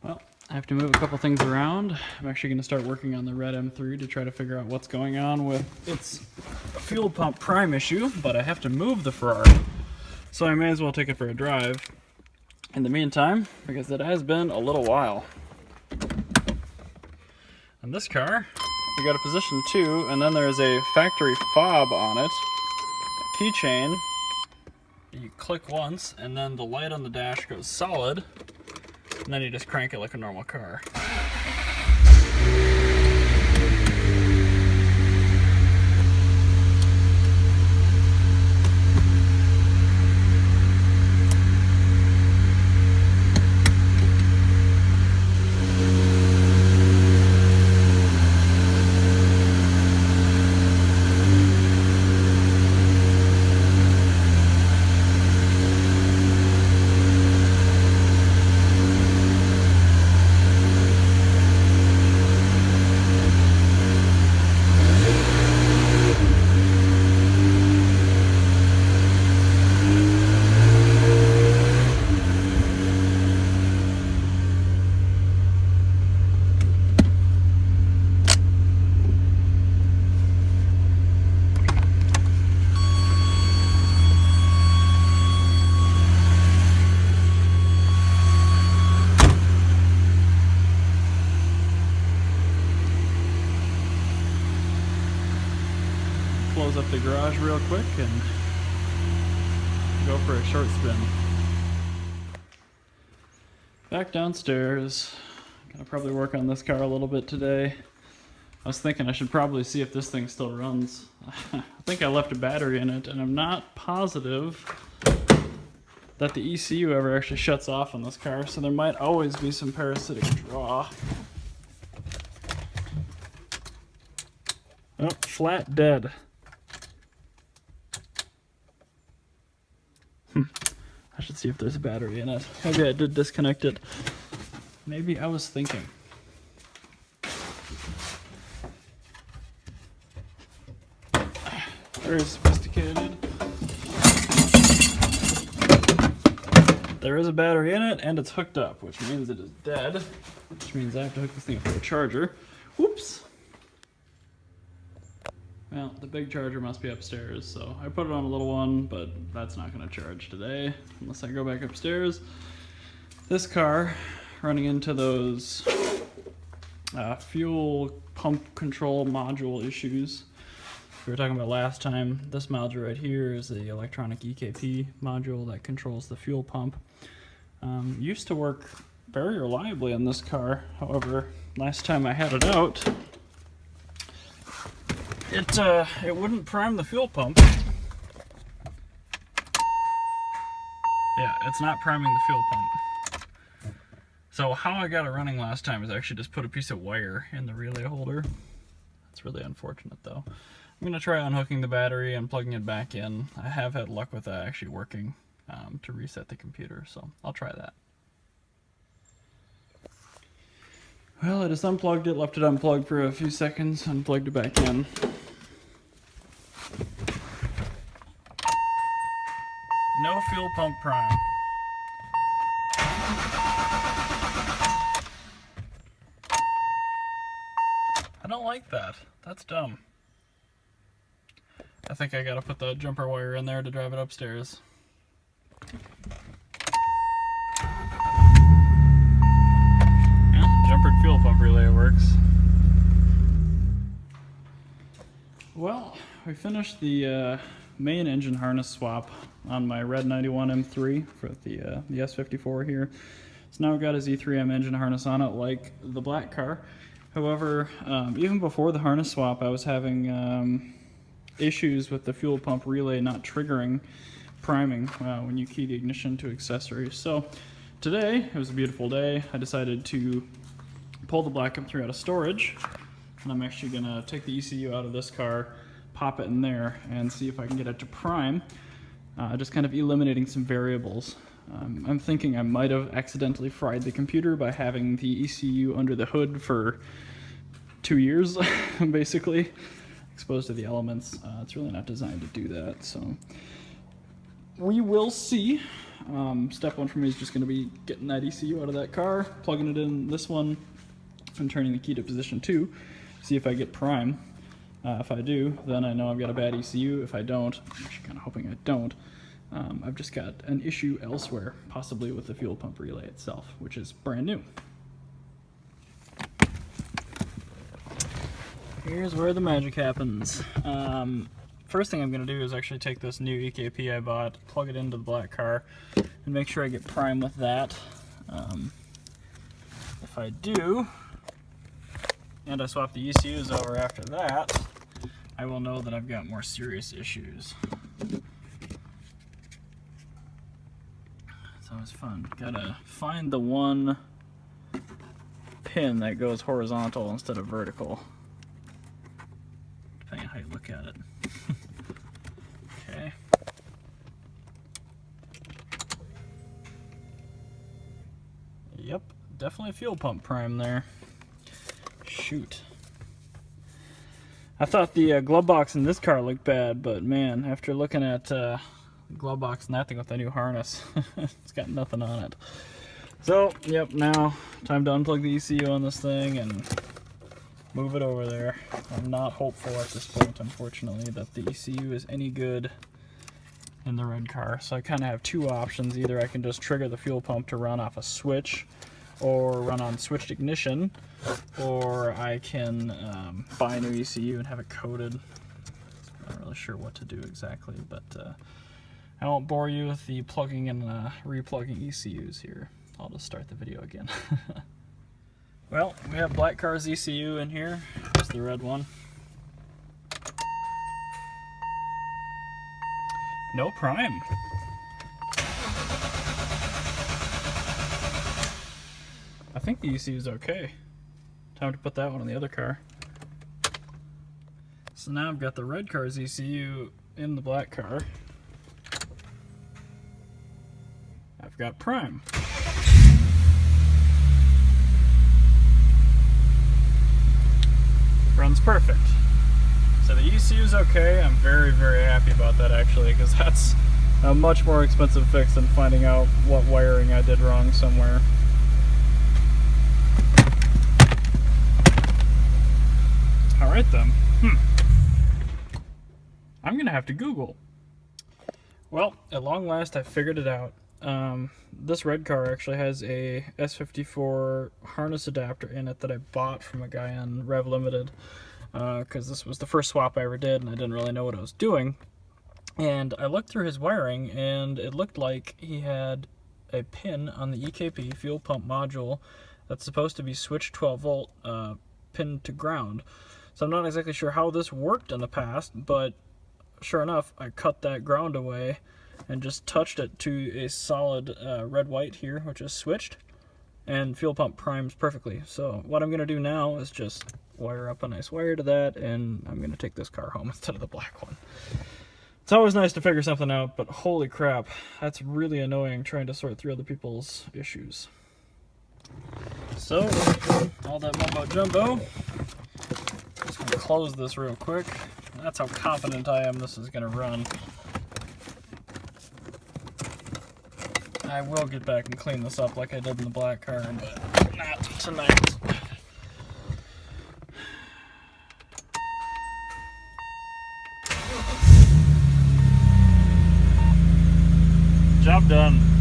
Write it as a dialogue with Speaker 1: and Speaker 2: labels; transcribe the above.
Speaker 1: Well, I have to move a couple things around. I'm actually going to start working on the red M3 to try to figure out what's going on with its fuel pump prime issue, but I have to move the Ferrari, so I may as well take it for a drive in the meantime, because it has been a little while. On this car, we got a position 2, and then there's a factory fob on it, a keychain. You click once, and then the light on the dash goes solid, and then you just crank it like a normal car. Close up the garage real quick and go for a short spin. Back downstairs. Gonna probably work on this car a little bit today. I was thinking I should probably see if this thing still runs. I think I left a battery in it, and I'm not positive that the ECU ever actually shuts off on this car, so there might always be some parasitic draw. Oh, flat dead. I should see if there's a battery in it. Maybe I did disconnect it. Maybe I was thinking. Very sophisticated. There is a battery in it, and it's hooked up, which means it is dead, which means I have to hook this thing up to a charger. Whoops! Well, the big charger must be upstairs, so I put it on a little one, but that's not going to charge today unless I go back upstairs. This car, running into those fuel pump control module issues we were talking about last time. This module right here is the electronic EKP module that controls the fuel pump. Used to work very reliably on this car. However, last time I had it out, it wouldn't prime the fuel pump. Yeah, it's not priming the fuel pump. So how I got it running last time is I actually just put a piece of wire in the relay holder. That's really unfortunate though. I'm going to try unhooking the battery and plugging it back in. I have had luck with that actually working to reset the computer, so I'll try that. Well, I just unplugged it, left it unplugged for a few seconds, unplugged it back in. No fuel pump prime. I don't like that. That's dumb. I think I gotta put the jumper wire in there to drive it upstairs. Yeah, jumpered fuel pump relay works. Well, we finished the main engine harness swap on my red 91 M3 for the s54 here. It's now got a Z3M engine harness on it like the black car. However, even before the harness swap, I was having issues with the fuel pump relay not triggering priming when you key the ignition to accessories. So today, it was a beautiful day. I decided to pull the black M3 out of storage, and I'm actually going to take the ECU out of this car, pop it in there, and see if I can get it to prime, just kind of eliminating some variables. I'm thinking I might have accidentally fried the computer by having the ECU under the hood for 2 years, basically, exposed to the elements. It's really not designed to do that. So we will see. Step one for me is just going to be getting that ECU out of that car, plugging it in this one, and turning the key to position 2. See if I get prime. If I do, then I know I've got a bad ECU. If I don't, I'm actually kind of hoping I don't. I've just got an issue elsewhere, possibly with the fuel pump relay itself, which is brand new. Here's where the magic happens. First thing I'm going to do is actually take this new EKP I bought, plug it into the black car, and make sure I get prime with that. If I do, and I swap the ECUs over after that, I will know that I've got more serious issues. It's always fun. Gotta find the one pin that goes horizontal instead of vertical, depending on how you look at it. Okay. Yep, definitely a fuel pump prime there. Shoot. I thought the glove box in this car looked bad, but man, after looking at glove box and that thing with the new harness, it's got nothing on it. So, yep, now time to unplug the ECU on this thing and move it over there. I'm not hopeful at this point, unfortunately, that the ECU is any good in the red car. So I kind of have two options. Either I can just trigger the fuel pump to run off a switch, or run on switched ignition, or I can buy a new ECU and have it coated. I'm not really sure what to do exactly, but I won't bore you with the plugging and replugging ECUs here. I'll just start the video again. Well, we have black car's ECU in here. Here's the red one. No prime. I think the ECU is okay. Time to put that one on the other car. So now I've got the red car's ECU in the black car. I've got prime. Runs perfect. So the ECU is okay. I'm very, very happy about that actually, because that's a much more expensive fix than finding out what wiring I did wrong somewhere. Alright then. I'm gonna have to Google. Well, at long last I figured it out. This red car actually has a s54 harness adapter in it that I bought from a guy on Rev Limited, because this was the first swap I ever did and I didn't really know what I was doing. And I looked through his wiring and it looked like he had a pin on the EKP fuel pump module that's supposed to be switched 12 volt pinned to ground. So I'm not exactly sure how this worked in the past, but sure enough, I cut that ground away and just touched it to a solid red-white here, which is switched, and fuel pump primes perfectly. So what I'm going to do now is just wire up a nice wire to that, and I'm going to take this car home instead of the black one. It's always nice to figure something out, but holy crap, that's really annoying trying to sort through other people's issues. So, all that mumbo jumbo, just going to close this real quick. That's how confident I am this is going to run. I will get back and clean this up like I did in the black car, but not tonight. Job done.